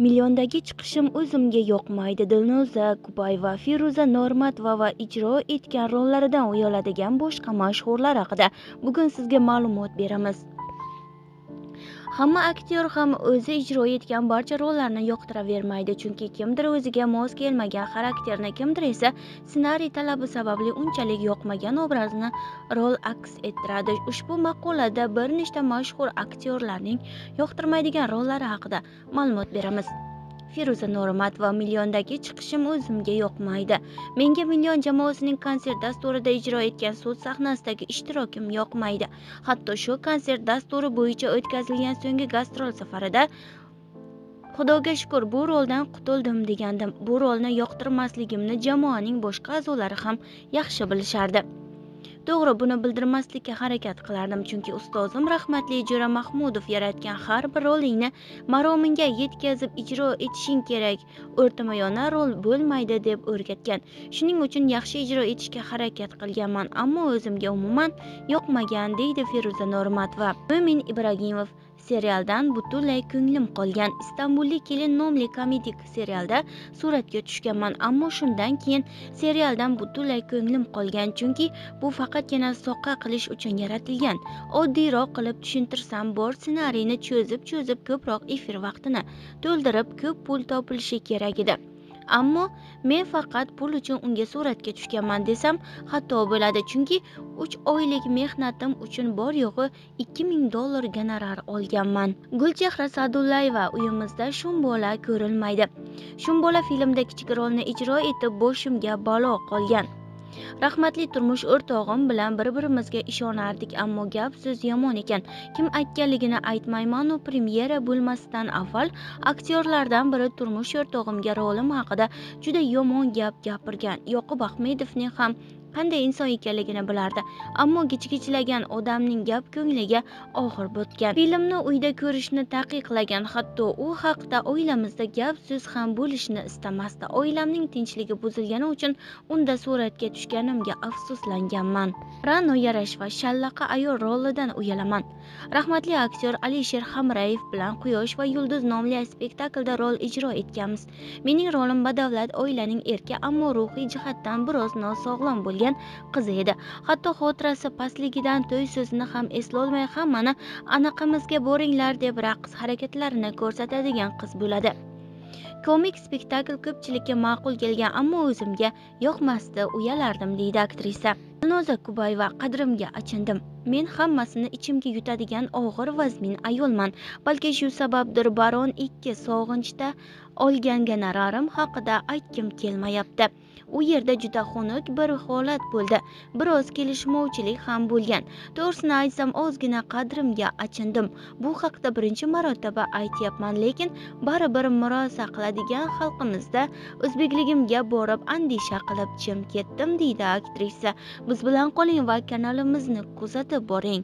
Milyondagi chiqishim o'zimga yoqmaydi. Dilnoza Kubayeva Feruza Normatova va ijro etgan rollaridan uyaladigan boshqa mashhurlar haqida bugun sizga ma'lumot beramiz. Hamma aktyor ham o'zi ijro etgan barcha rollarni yoqtiravermaydi, chunki kimdir o'ziga mos kelmagan xarakterni, kimdir esa ssenariy talabi sababli unchalik yoqmagan obrazni rol aks ettiradi. Ushbu maqolada bir nechta mashhur aktyorlarning yoqtirmaydigan rollari haqida ma'lumot beramiz. Feruza Normatova milyondagi chiqishim o'zimga yoqmaydi. Menga Million jamoasining konsert dasturida ijro etgan sud sahnasidagi ishtirokim yoqmaydi. Hatto shu konsert dasturi bo'yicha o'tkazilgan so'nggi gastrol safarida Xudoga shukur bu roldan qutuldim degandim. Bu rolni yoqtirmasligimni jamoaning boshqa a'zolari ham yaxshi bilishardi. To'g'ri, buni bildirmaslikka harakat qilardim, chunki ustozim rahmatli Jo'ra Mahmudov yaratgan har bir rolingni marominga yetkazib ijro etishing kerak, o'rtamayona rol bo'lmaydi deb o'rgatgan. Shuning uchun yaxshi ijro etishga harakat qilganman, ammo o'zimga umuman yoqmagan, deydi Feruza Normatova. Mo'min Ibragimov serialdan butunlay ko'nglim qolgan. Istanbullik kelin nomli komedik serialda suratga tushganman, ammo shundan keyin serialdan butunlay ko'nglim qolgan, chunki bu faqatgina soqqa qilish uchun yaratilgan. Oddiyroq qilib tushuntirsam, bor ssenariyni cho'zib ko'proq efir vaqtini to'ldirib, ko'p pul topilishi kerak edi. Ammo men faqat pul uchun unga suratga tushganman desam xato bo'ladi, chunki 3 oylik mehnatim uchun bor yo'g'i $2000 gonorar olganman. Gulchehra Sa'dullayeva uyimizda Shumbola ko'rilmaydi. Shumbola filmda kichik rolni ijro etib boshimga balo qolgan. Rahmatli turmush o'rtog'im bilan bir-birimizga ishonardik, ammo gap so'z yomon ekan. Kim aytganligini aytmayman, premyera bo'lmasidan avval aktyorlardan biri turmush o'rtog'imga rolim haqida juda yomon gap gapirgan. Yoqub Ahmedovning ham qanday inson ekanligini bilardi, ammo gichgichilagan odamning gap ko'ngliga og'ir botgan. Filmni uyda ko'rishni taqiqlagan, hatto u haqda oilamizda gap so'z ham bo'lishni istamasdi. Oilamning tinchligi buzilgani uchun unda suratga tushganimga afsuslanganman. Ra'no Yarasheva shallaqa ayol rolidan uyalaman. Rahmatli aktyor Alisher Hamrayev bilan Quyosh va yulduz nomli spektaklda rol ijro etganmiz. Mening rolim badavlat oilaning erki, ammo ruhiy jihatdan biroz nosog'lom bo'lgan qizi edi. Hatto xotirasi pastligidan to'y so'zini ham eslolmay hammani anaqamizga boringlar deb raqs harakatlarini ko'rsatadigan qiz bo'ladi. Komik spektakl ko'pchilikka ma'qul kelgan, ammo o'zimga yoqmasdi, uyalardim, deydi aktrisa. Dilnoza Kubayeva qadrimga achindim. Men hammasini ichimga yutadigan og'ir vazmin ayolman. Balki shu sababdir Baron 2 sog'inchda olgan gonorarim haqida aytgim kelmayapti. U yerda juda xunuk bir holat bo'ldi. Biroz kelishmovchilik ham bo'lgan. To'g'risini aytsam, ozgina qadrimga achindim. Bu haqda birinchi marotaba aytyapman, lekin baribir murosa qiladigan xalqimizda o'zbekligimga borib andisha qilib jim ketdim, deydi aktrisa. Biz bilan qoling va kanalimizni kuzatib boring.